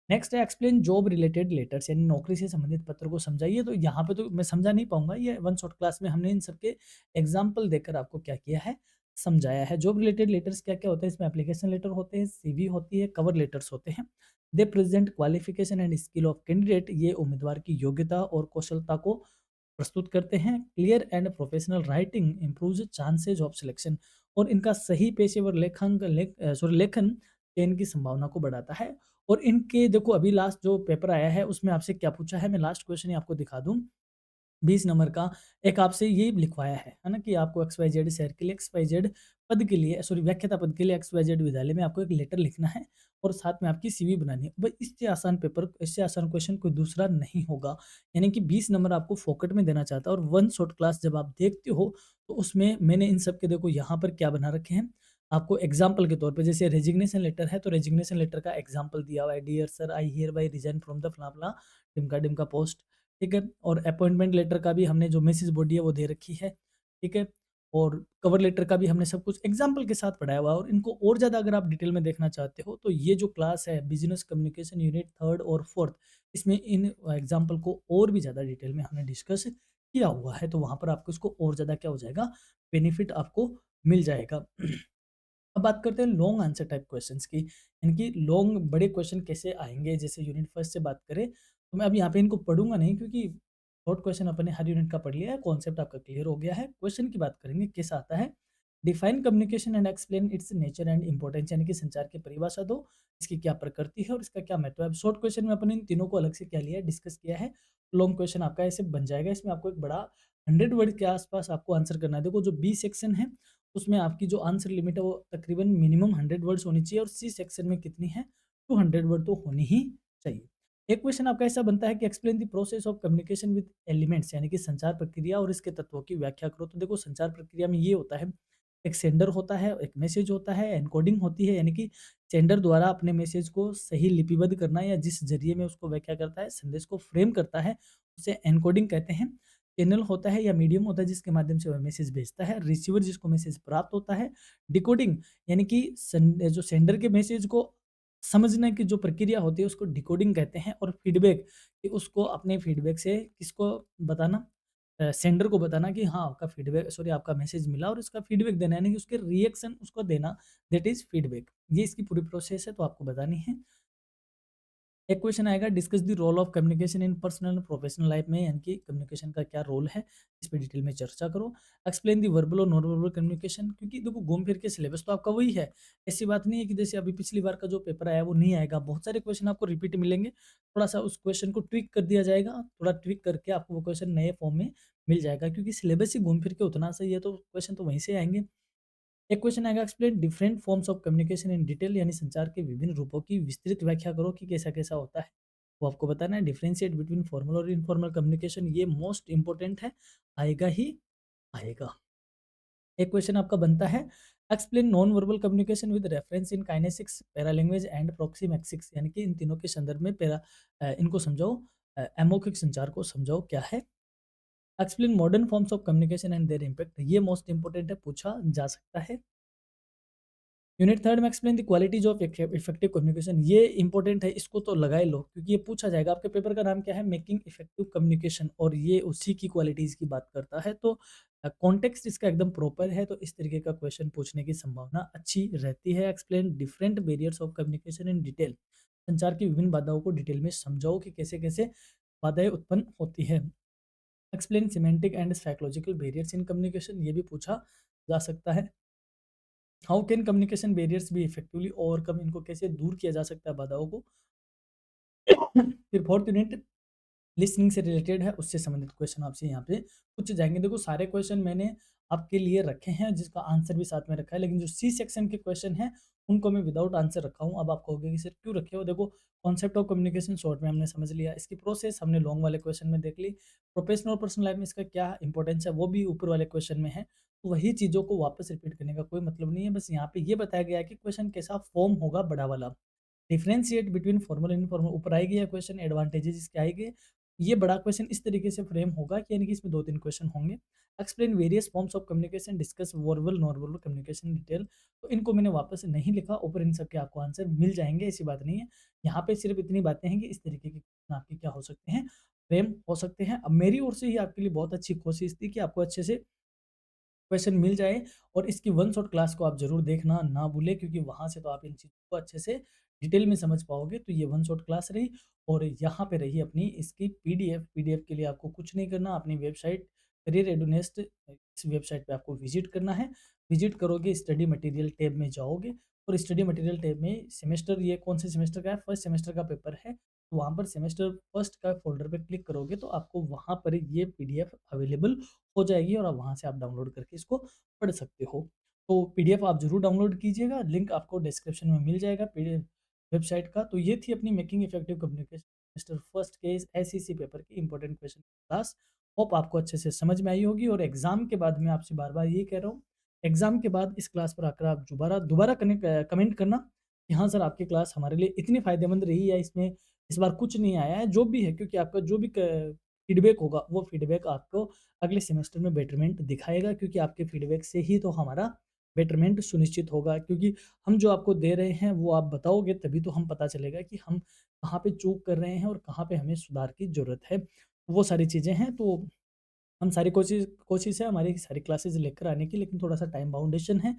नेक्स्ट है एक्सप्लेन जॉब रिलेटेड लेटर्स, यानी नौकरी से संबंधित पत्र को समझाइए। तो यहाँ पे तो मैं समझा नहीं पाऊंगा, ये वन शॉट क्लास में हमने इन सबके एग्जाम्पल देकर आपको क्या किया है, समझाया है। जॉब रिलेटेड लेटर्स क्या क्या होते हैं, इसमें एप्लीकेशन लेटर होते हैं, सीवी होती है, कवर लेटर्स होते हैं। दे present qualification and skill of candidate, ये उम्मीदवार की योग्यता और कौशलता को प्रस्तुत करते हैं। Clear and professional writing improves chances of selection, और इनका सही पेशेवर लेखन चयन की संभावना को बढ़ाता है। और इनके देखो अभी लास्ट जो पेपर आया है उसमें आपसे क्या पूछा है, मैं लास्ट क्वेश्चन ही आपको दिखा दूं। 20 नंबर का एक आपसे ये लिखवाया है ना, कि आपको एक्स वाई जेड शहर के लिए, एक्स वाई जेड पद के लिए, सॉरी व्याख्याता पद के लिए एक्स वाई जेड विद्यालय में आपको एक लेटर लिखना है, और साथ में आपकी सीवी बनानी है। भाई इससे आसान पेपर, इससे आसान क्वेश्चन कोई दूसरा नहीं होगा। यानी कि 20 नंबर आपको फोकट में देना चाहता है, और वन शॉट क्लास जब आप देखते हो, तो उसमें मैंने इन सब के देखो यहाँ पर क्या बना रखे हैं, आपको एग्जाम्पल के तौर पे। जैसे रेजिग्नेशन लेटर है, तो रेजिग्नेशन लेटर का एग्जाम्पल दिया हुआ है, dear sir I hereby resign from the फला फला डिमका डिमका पोस्ट, ठीक है। और अपॉइंटमेंट लेटर का भी हमने जो मैसेज बॉडी है वो दे रखी है, ठीक है। और कवर लेटर का भी हमने सब कुछ एग्जाम्पल के साथ पढ़ाया हुआ है। और इनको और ज़्यादा अगर आप डिटेल में देखना चाहते हो, तो ये जो क्लास है बिजनेस कम्युनिकेशन यूनिट थर्ड और फोर्थ, इसमें इन एग्जाम्पल को और भी ज़्यादा डिटेल में हमने डिस्कस किया हुआ है। तो वहाँ पर आपको इसको और ज़्यादा क्या हो जाएगा, बेनिफिट आपको मिल जाएगा। अब बात करते हैं लॉन्ग आंसर टाइप क्वेश्चंस की, यानी कि लॉन्ग बड़े क्वेश्चन कैसे आएंगे। जैसे यूनिट फर्स्ट से बात करें, तो मैं अब यहाँ पे इनको पढ़ूंगा नहीं, क्योंकि शॉर्ट क्वेश्चन अपने हर यूनिट का पढ़ लिया है, कॉन्सेप्ट आपका क्लियर हो गया है। क्वेश्चन की बात करेंगे, कैसा आता है। Define communication and explain it's nature and importance, यानी कि संचार की परिभाषा दो, इसकी क्या प्रकृति है और इसका क्या महत्व है। अब शॉर्ट क्वेश्चन में अपन इन तीनों को अलग से क्या लिया है, डिस्कस किया है। लॉन्ग क्वेश्चन आपका ऐसे बन जाएगा, इसमें आपको एक बड़ा 100 वर्ड के आसपास आपको आंसर करना है। देखो जो बी सेक्शन है, उसमें आपकी जो आंसर लिमिट है वो तकरीबन मिनिमम 100 वर्ड्स होनी चाहिए, और सी सेक्शन में कितनी है, 200 वर्ड तो होनी ही चाहिए। एक क्वेश्चन आपका ऐसा बनता है कि explain the process of communication with elements, यानी कि संचार प्रक्रिया और इसके तत्वों की व्याख्या करो। तो देखो संचार प्रक्रिया में ये होता है, एक सेंडर होता है, एक मैसेज होता है, एन्कोडिंग होती है, यानी कि सेंडर द्वारा अपने मैसेज को सही लिपिबद्ध करना या जिस ज़रिए में उसको व्याख्या करता है, संदेश को फ्रेम करता है, उसे एन्कोडिंग कहते हैं। चैनल होता है या मीडियम होता है जिसके माध्यम से वह मैसेज भेजता है। रिसीवर जिसको मैसेज प्राप्त होता है। डिकोडिंग यानी कि जो सेंडर के मैसेज को समझने की जो प्रक्रिया होती है उसको डिकोडिंग कहते हैं। और फीडबैक कि उसको अपने फीडबैक से किसको बताना, सेंडर को बताना कि हाँ आपका फीडबैक, सॉरी आपका मैसेज मिला और इसका फीडबैक देना, यानी कि उसके रिएक्शन उसको देना, दैट इज फीडबैक। ये इसकी पूरी प्रोसेस है तो आपको बतानी है। एक क्वेश्चन आएगा, discuss the role of communication in personal and professional life में, यानी कि कम्युनिकेशन का क्या रोल है, इस पे डिटेल में चर्चा करो। एक्सप्लेन दी वर्बल और नॉन वर्बल कम्युनिकेशन, क्योंकि देखो घूम फिर के सिलेबस तो आपका वही है। ऐसी बात नहीं है कि जैसे अभी पिछली बार का जो पेपर आया वो नहीं आएगा, बहुत सारे क्वेश्चन आपको रिपीट मिलेंगे। थोड़ा सा उस क्वेश्चन को ट्विक कर दिया जाएगा, थोड़ा ट्विक करके आपको वो क्वेश्चन नए फॉर्म में मिल जाएगा, क्योंकि सिलेबस ही घूम फिर के उतना सही है तो क्वेश्चन तो वहीं से आएंगे। एक क्वेश्चन आएगा, explain different forms of communication in detail, यानी संचार के विभिन्न रूपों की विस्तृत व्याख्या करो कि कैसा कैसा होता है, वो आपको बताना है। डिफरेंशिएट बिटवीन फॉर्मल और इनफॉर्मल कम्युनिकेशन, ये मोस्ट इंपॉर्टेंट है, आएगा ही आएगा। एक क्वेश्चन आपका बनता है, explain non verbal communication with reference in kinesics, paralanguage and proxemics, यानी कि इन तीनों के संदर्भ में इनको समझाओ, अमौखिक संचार को समझाओ क्या है। Explain modern forms of communication and there impact, ये मोस्ट इंपॉर्टेंट है, पूछा जा सकता है। यूनिट थर्ड में explain the qualities of effective communication, ये इंपॉर्टेंट है, इसको तो लगाए लो क्योंकि ये पूछा जाएगा। आपके पेपर का नाम क्या है, मेकिंग इफेक्टिव कम्युनिकेशन, और ये उसी की क्वालिटीज की बात करता है। तो कॉन्टेक्स्ट इसका एकदम प्रॉपर है, तो इस तरीके का क्वेश्चन पूछने की संभावना अच्छी रहती है। Explain different barriers of communication in detail, संचार की विभिन्न बाधाओं को डिटेल में समझाओ कि कैसे कैसे बाधाएं उत्पन्न होती है। Explain semantic and psychological barriers in communication, ये भी पूछा जा सकता है। How can communication barriers B effectively overcome, इनको कैसे दूर किया जा सकता है बाधाओं को। फिर फोर्थ यूनिट लिसनिंग से रिलेटेड है, उससे संबंधित क्वेश्चन आपसे यहाँ पे पूछे जाएंगे। देखो सारे क्वेश्चन मैंने आपके लिए रखे हैं जिसका आंसर भी साथ में रखा है, लेकिन जो सी सेक्शन के क्वेश्चन हैं उनको मैं विदाउट आंसर रखा हूँ। अब आप कहोगे कि सर क्यों रखे हो, देखो कॉन्सेप्ट ऑफ कम्युनिकेशन शॉर्ट में हमने समझ लिया, इसकी प्रोसेस हमने लॉन्ग वाले क्वेश्चन में देख ली, प्रोफेशनल और पर्सनल लाइफ में इसका क्या इंपॉर्टेंस है वो भी ऊपर वाले क्वेश्चन में है। तो वही चीज़ों को वापस रिपीट करने का कोई मतलब नहीं है, बस यहाँ पे ये बताया गया है कि क्वेश्चन कैसा फॉर्म होगा बड़ा वाला। Differentiate between formal and informal, ऊपर आएगी यह क्वेश्चन, एडवांटेजेस इसके आएंगे। ये बड़ा क्वेश्चन इस तरीके से फ्रेम होगा कि यानी कि इसमें 2-3 क्वेश्चन होंगे। Explain various forms of communication, discuss verbal non verbal communication detail, तो इनको मैंने वापस से नहीं लिखा, ऊपर इन सब के आपको आंसर मिल जाएंगे, ऐसी बात नहीं है। यहाँ पे सिर्फ इतनी बातें हैं कि इस तरीके के क्वेश्चन आपके क्या हो सकते हैं, फ्रेम हो सकते हैं। अब मेरी ओर से ही आपके लिए बहुत अच्छी कोशिश थी कि आपको अच्छे से क्वेश्चन मिल जाए, और इसकी वन शॉट क्लास को आप जरूर देखना ना भूलें, क्योंकि वहाँ से तो आप इन चीज़ों को अच्छे से डिटेल में समझ पाओगे। तो ये वन शॉट क्लास रही, और यहाँ पे रही अपनी इसकी पीडीएफ। पीडीएफ के लिए आपको कुछ नहीं करना, अपनी वेबसाइट करियर एडुनेस्ट, इस वेबसाइट पे आपको विजिट करना है। विजिट करोगे, स्टडी मटेरियल टैब में जाओगे, और स्टडी मटेरियल टैब में सेमेस्टर, ये कौन से सेमेस्टर का है, फर्स्ट सेमेस्टर का पेपर है, तो वहाँ पर सेमेस्टर फर्स्ट का फोल्डर पे क्लिक करोगे तो आपको वहाँ पर ये पीडीएफ अवेलेबल हो जाएगी, और अब वहाँ से आप डाउनलोड करके इसको पढ़ सकते हो। तो पीडीएफ आप ज़रूर डाउनलोड कीजिएगा, लिंक आपको डिस्क्रिप्शन में मिल जाएगा पीडीएफ वेबसाइट का। तो ये थी अपनी making effective communication semester first के इस एसईसी पेपर की इंपॉर्टेंट क्वेश्चन क्लास। होप आपको अच्छे से समझ में आई होगी, और एग्जाम के बाद मैं आपसे बार-बार ये कह रहा हूँ, एग्जाम के बाद इस क्लास पर आकर आप दोबारा दोबारा कमेंट करना कि हाँ सर आपकी क्लास हमारे लिए इतनी फ़ायदेमंद रही, या इसमें इस बार कुछ नहीं आया है, जो भी है, क्योंकि आपका जो भी क फीडबैक होगा, वो फीडबैक आपको अगले सेमेस्टर में बेटरमेंट दिखाएगा, क्योंकि आपके फीडबैक से ही तो हमारा बेटरमेंट सुनिश्चित होगा। क्योंकि हम जो आपको दे रहे हैं वो आप बताओगे, तभी तो हम पता चलेगा कि हम कहाँ पे चूक कर रहे हैं और कहाँ पे हमें सुधार की ज़रूरत है। वो सारी चीज़ें हैं, तो हम सारी कोशिश कोशिश है हमारी सारी क्लासेस लेकर आने की, लेकिन थोड़ा-सा टाइम बाउंडेशन है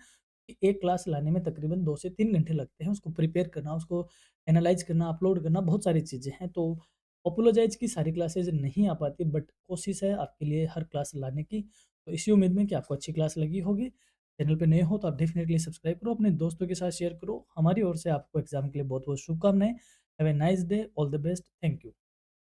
कि एक क्लास लाने में तकरीबन 2 से 3 घंटे लगते हैं, उसको प्रिपेयर करना, उसको एनालाइज़ करना, अपलोड करना, बहुत सारी चीज़ें हैं। तो अपोलोजाइज़ की सारी क्लासेस नहीं आ पाती, बट कोशिश है आपके लिए हर क्लास लाने की। तो इसी उम्मीद में कि आपको अच्छी क्लास लगी होगी। चैनल पे नए हो तो आप डेफ़िनेटली सब्सक्राइब करो, अपने दोस्तों के साथ शेयर करो। हमारी ओर से आपको एग्ज़ाम के लिए बहुत-बहुत शुभकामनाएँ। Have a nice day, all the best, thank you.